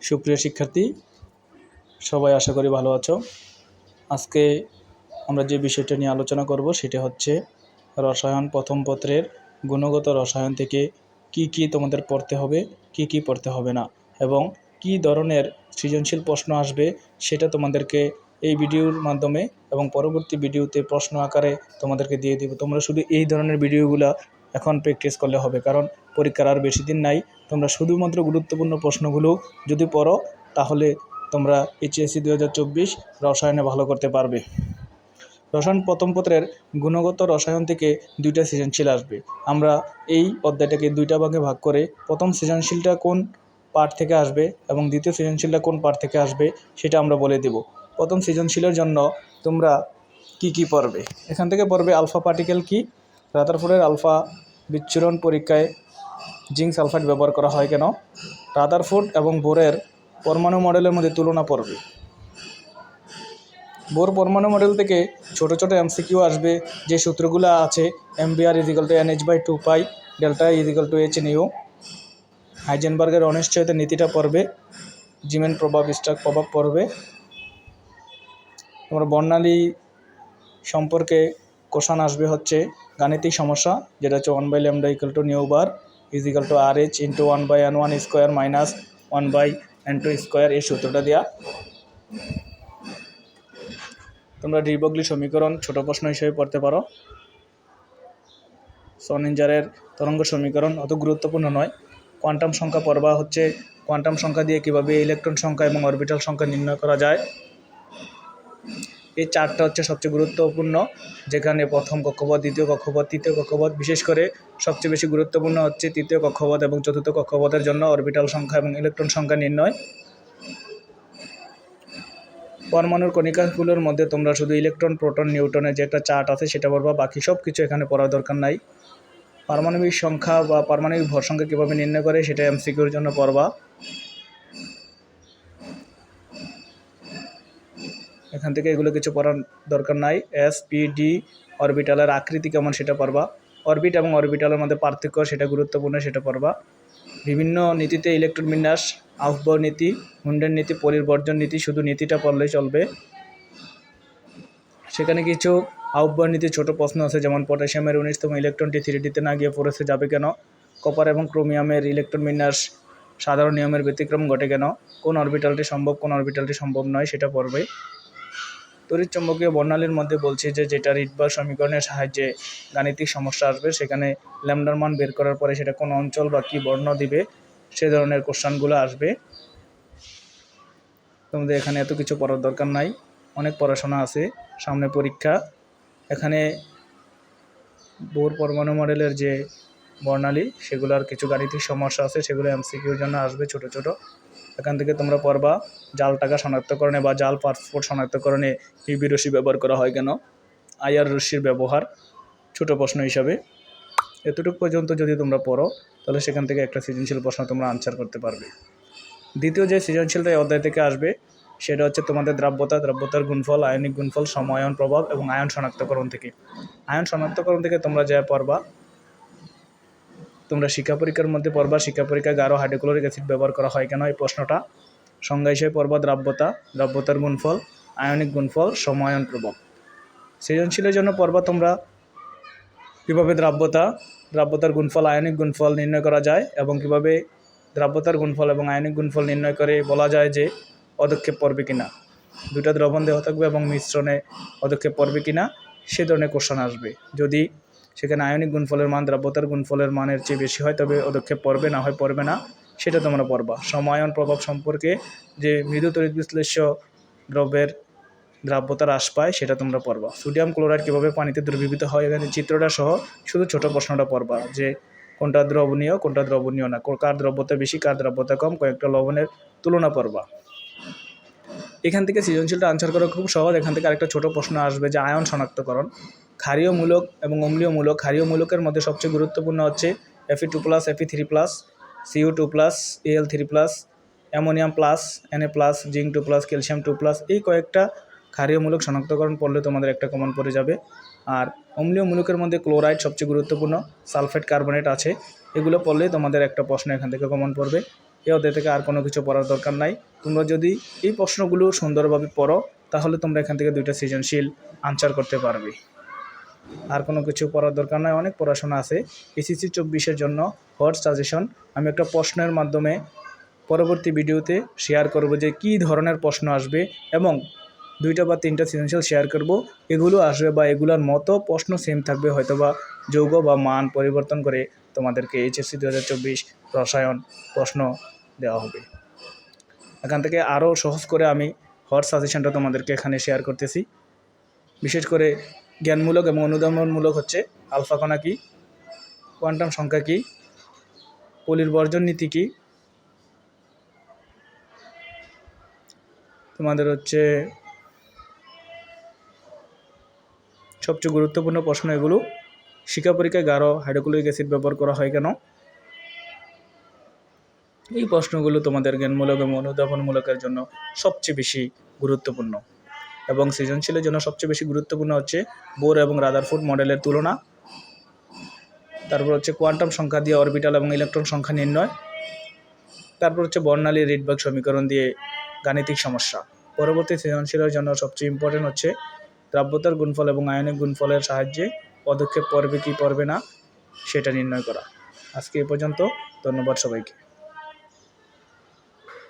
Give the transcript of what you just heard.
সুপ্রিয় শিক্ষার্থী, সবাই আশা করি ভালো আছো। আজকে আমরা যে বিষয়টা নিয়ে আলোচনা করব সেটা হচ্ছে রসায়ন প্রথম পত্রের গুণগত রসায়ন থেকে কি তোমাদের পড়তে হবে, কি পড়তে হবে না, এবং কি ধরনের সৃজনশীল প্রশ্ন আসবে সেটা তোমাদেরকে এই ভিডিওর মাধ্যমে এবং পরবর্তী ভিডিওতে প্রশ্ন আকারে তোমাদেরকে দিয়ে দেব। তোমরা শুধু এই ধরনের ভিডিওগুলো এখন প্র্যাকটিস করলে হবে, কারণ পরীক্ষার আর বেশি দিন নাই। তোমরা শুধুমাত্র গুরুত্বপূর্ণ প্রশ্নগুলো যদি পড়ো তাহলে তোমরা এইচএসসি 2024 রসায়নে ভালো করতে পারবে। রসায়ন প্রথম পত্রের গুণগত রসায়ন থেকে দুইটা সৃজনশীল আসবে। আমরা এই অধ্যায়টাকে দুইটা ভাগে ভাগ করে প্রথম সৃজনশীলটা কোন পার্ট থেকে আসবে এবং দ্বিতীয় সৃজনশীলটা কোন পার্ট থেকে আসবে সেটা আমরা বলে দেব। প্রথম সৃজনশীলের জন্য তোমরা কি পড়বে, এখান থেকে পড়বে আলফা পার্টিকেল কি, রাদারফোর্ডের আলফা বিচ্ছুরণ পরীক্ষায় জিঙ্ক সালফাইড ব্যবহার করা হয় কেন, রাদারফোর্ড এবং বোরের পরমাণু মডেলের মধ্যে তুলনা পড়বে। বোর পরমাণু মডেল থেকে ছোট ছোট এমসিকিউ আসবে, যে সূত্রগুলো আছে MBr = NH/2π, ডেল্টা = H/nu, হাইজেনবার্গের অনিশ্চয়তা নীতিটা পড়বে, জিমেন প্রভাব, স্টার্ক প্রভাব পড়বে। তোমরা বর্ণালী সম্পর্কে কোশ্চেন আসবে হচ্ছে গাণিতিক সমস্যা, যেটা হচ্ছে 1/λ = nu(bar) RH × 1/n1² - 1/n2², এই সূত্রটা দেওয়া। তোমরা ডি ব্রগলি সমীকরণ ছোট প্রশ্ন হিসেবে পড়তে পারো। শোডিঞ্জারের তরঙ্গ সমীকরণ অত গুরুত্বপূর্ণ নয়। কোয়ান্টাম সংখ্যা পড়বা হচ্ছে কোয়ান্টাম সংখ্যা দিয়ে কীভাবে ইলেকট্রন সংখ্যা এবং অরবিটাল সংখ্যা নির্ণয় করা যায়। এই চারটা হচ্ছে সবচেয়ে গুরুত্বপূর্ণ, যেখানে প্রথম কক্ষপথ, দ্বিতীয় কক্ষপথ, তৃতীয় কক্ষপথ, বিশেষ করে সবচেয়ে বেশি গুরুত্বপূর্ণ হচ্ছে তৃতীয় কক্ষপথ এবং চতুর্থ কক্ষপথের জন্য অরবিটাল সংখ্যা এবং ইলেকট্রন সংখ্যা নির্ণয়। পরমাণুর কণিকাগুলোর মধ্যে তোমরা শুধু ইলেকট্রন, প্রোটন, নিউটনের যে একটা চার্ট আছে সেটা পড়বা, বাকি সব কিছু এখানে পড়ার দরকার নাই। পারমাণবিক সংখ্যা বা পারমাণবিক ভর সংখ্যা কীভাবে নির্ণয় করে সেটা MCQর জন্য পড়বা। এখান থেকে এগুলো কিছু পড়ার দরকার নাই। SPD অরবিটালের আকৃতি কেমন সেটা পড়বা। অরবিট এবং অরবিটালের মধ্যে পার্থক্য সেটা গুরুত্বপূর্ণ, সেটা পড়বা। বিভিন্ন নীতিতে ইলেকট্রন বিন্যাস, আউফবাউ নীতি, হুন্ডের নীতি, পরিবর্জন নীতি, শুধু নীতিটা পড়লেই চলবে। সেখানে কিছু আউফবাউ নীতি ছোট প্রশ্ন আছে, যেমন পটাশিয়ামের 19তম ইলেকট্রনটি 3Dতে না গিয়ে 4S যাবে কেন, কপার এবং ক্রোমিয়ামের ইলেকট্রন বিন্যাস সাধারণ নিয়মের ব্যতিক্রম ঘটে কেন, কোন অরবিটালটি সম্ভব, কোন অরবিটালটি সম্ভব নয়, সেটা পড়বে। তড়িৎচুম্বকীয় বর্ণালীর মধ্যে বলছি যেটা রিডবার সমীকরণের সাহায্যে গাণিতিক সমস্যা আসবে, সেখানে ল্যামডার মান বের করার পরে সেটা কোন অঞ্চল বা কী বর্ণ দিবে, সে ধরনের কোশ্চেনগুলো আসবে। তোমাদের এখানে এত কিছু পড়ার দরকার নাই, অনেক পড়াশোনা আছে সামনে পরীক্ষা। এখানে বোর পরমাণু মডেলের যে বর্ণালী সেগুলোর কিছু গাণিতিক সমস্যা আছে, সেগুলো MCQর জন্য আসবে ছোট ছোট। এখান থেকে তোমরা পড়বা জাল টাকা শনাক্তকরণে বা জাল পাসপোর্ট শনাক্তকরণে UV রশ্মি ব্যবহার করা হয় কেন, IR রশ্মির ব্যবহার ছোট প্রশ্ন হিসাবে। এতটুকু পর্যন্ত যদি তোমরা পড়ো তাহলে সেখান থেকে একটা সৃজনশীল প্রশ্ন তোমরা আনসার করতে পারবে। দ্বিতীয় যে সৃজনশীলটা এই অধ্যায় থেকে আসবে সেটা হচ্ছে তোমাদের দ্রাব্যতার গুণফল, আয়নিক গুণফল, সময়ায়ন প্রভাব এবং আয়ন শনাক্তকরণ থেকে। আয়ন শনাক্তকরণ থেকে তোমরা যা পড়বা, তোমরা শিক্ষা পরীক্ষার মধ্যে পড়বা শিক্ষা পরীক্ষায় গাঢ় হাইড্রোক্লোরিক অ্যাসিড ব্যবহার করা হয় কেন, এই প্রশ্নটা। সংজ্ঞা হিসেবে পড়বা দ্রাব্যতার গুণফল, আয়নিক গুণফল, সময়ায়ন প্রভাব। সৃজনশীলের জন্য পড়বা তোমরা কীভাবে দ্রাব্যতার গুণফল, আয়নিক গুণফল নির্ণয় করা যায় এবং কীভাবে দ্রাব্যতার গুণফল এবং আয়নিক গুণফল নির্ণয় করে বলা যায় যে পদক্ষেপ পড়বে কিনা, দুটা দ্রবণ দেওয়া থাকবে এবং মিশ্রণে পদক্ষেপ পড়বে কিনা, সে ধরনের কোশ্চেন আসবে। যদি সেখানে আয়নিক গুণফলের মান দ্রাব্যতার গুণফলের মানের চেয়ে বেশি হয় তবে পদক্ষেপ পড়বে, না হয় পড়বে না, সেটা তোমরা পড়বা। সময়ায়ন প্রভাব সম্পর্কে যে মৃদু তড়িৎ বিশ্লেষ্য দ্রব্যের দ্রাব্যতা হ্রাস পায় সেটা তোমরা পড়বা। সোডিয়াম ক্লোরাইড কীভাবে পানিতে দ্রবীভূত হয়, এখানে চিত্রটা সহ শুধু ছোট প্রশ্নটা পড়বা, যে কোনটা দ্রবণীয় কোনটা দ্রবণীয় না, কার দ্রব্যতা বেশি কার দ্রব্যতা কম, কয়েকটা লবণের তুলনা পড়বা। এখান থেকে সৃজনশীলটা আনসার করা খুব সহজ। এখান থেকে আরেকটা ছোট প্রশ্ন আসবে যে আয়ন শনাক্তকরণ, ক্ষারীয় মূলক এবং অম্লীয় মূলক। ক্ষারীয় মূলকের মধ্যে সবচেয়ে গুরুত্বপূর্ণ হচ্ছে Fe2+, Fe3+, Cu2+, Al3+, ammonium plus, Na+, zinc 2+, calcium 2+, এই কয়েকটা ক্ষারীয় মূলক শনাক্তকরণ পড়লে তোমাদের একটা কমন পড়ে যাবে। আর অম্লীয় মূলকের মধ্যে ক্লোরাইড সবচেয়ে গুরুত্বপূর্ণ, সালফেট, কার্বনেট আছে, এগুলো পড়লে তোমাদের একটা প্রশ্ন এখান থেকে কমন পড়বে। এই অধ্যায় থেকে আর কোনো কিছু পড়ার দরকার নাই। তোমরা যদি এই প্রশ্নগুলো সুন্দরভাবে পড়ো তাহলে তোমরা এখান থেকে 2টা সৃজনশীল আনসার করতে পারবে। আর কোনো কিছু পড়ার দরকার নয়, অনেক পড়াশোনা আছে। এসএসসি 24-এর জন্য হট সাজেশন আমি একটা প্রশ্নের মাধ্যমে পরবর্তী ভিডিওতে শেয়ার করব যে কী ধরনের প্রশ্ন আসবে, এবং 2টা বা 3টা সৃজনশীল শেয়ার করব। এগুলো আসবে বা এগুলোর মতো প্রশ্ন সেম থাকবে, হয়তো বা যৌগ বা মান পরিবর্তন করে তোমাদেরকে এইচএসসি 2024 রসায়ন প্রশ্ন দেওয়া হবে। এখান থেকে আরও সহজ করে আমি হট সাজেশনটা তোমাদেরকে এখানে শেয়ার করতেছি। বিশেষ করে জ্ঞানমূলক এবং অনুধাবনমূলক হচ্ছে আলফা কণা কী, কোয়ান্টাম সংখ্যা কী, পলির বর্জন নীতি কী, তোমাদের হচ্ছে সবচেয়ে গুরুত্বপূর্ণ প্রশ্ন এগুলো। শিক্ষা পরীক্ষায় গাঢ় হাইড্রোক্লোরিক অ্যাসিড ব্যবহার করা হয় কেন, এই প্রশ্নগুলো তোমাদের জ্ঞানমূলক এবং অনুধাবনমূলকের জন্য সবচেয়ে বেশি গুরুত্বপূর্ণ। এবং সৃজনশীলের জন্য সবচেয়ে বেশি গুরুত্বপূর্ণ হচ্ছে বোর এবং রাদারফোর্ড মডেলের তুলনা, তারপর হচ্ছে কোয়ান্টাম সংখ্যা দিয়ে অরবিটাল এবং ইলেকট্রন সংখ্যা নির্ণয়, তারপর হচ্ছে বর্ণালী রিডবার্গ সমীকরণ দিয়ে গাণিতিক সমস্যা। পরবর্তী সৃজনশীলের জন্য সবচেয়ে ইম্পর্টেন্ট হচ্ছে দ্রাব্যতার গুণফল এবং আয়নিক গুণফলের সাহায্যে পদক্ষেপ পড়বে কি পড়বে না সেটা নির্ণয় করা। আজকে এ পর্যন্ত, ধন্যবাদ সবাইকে।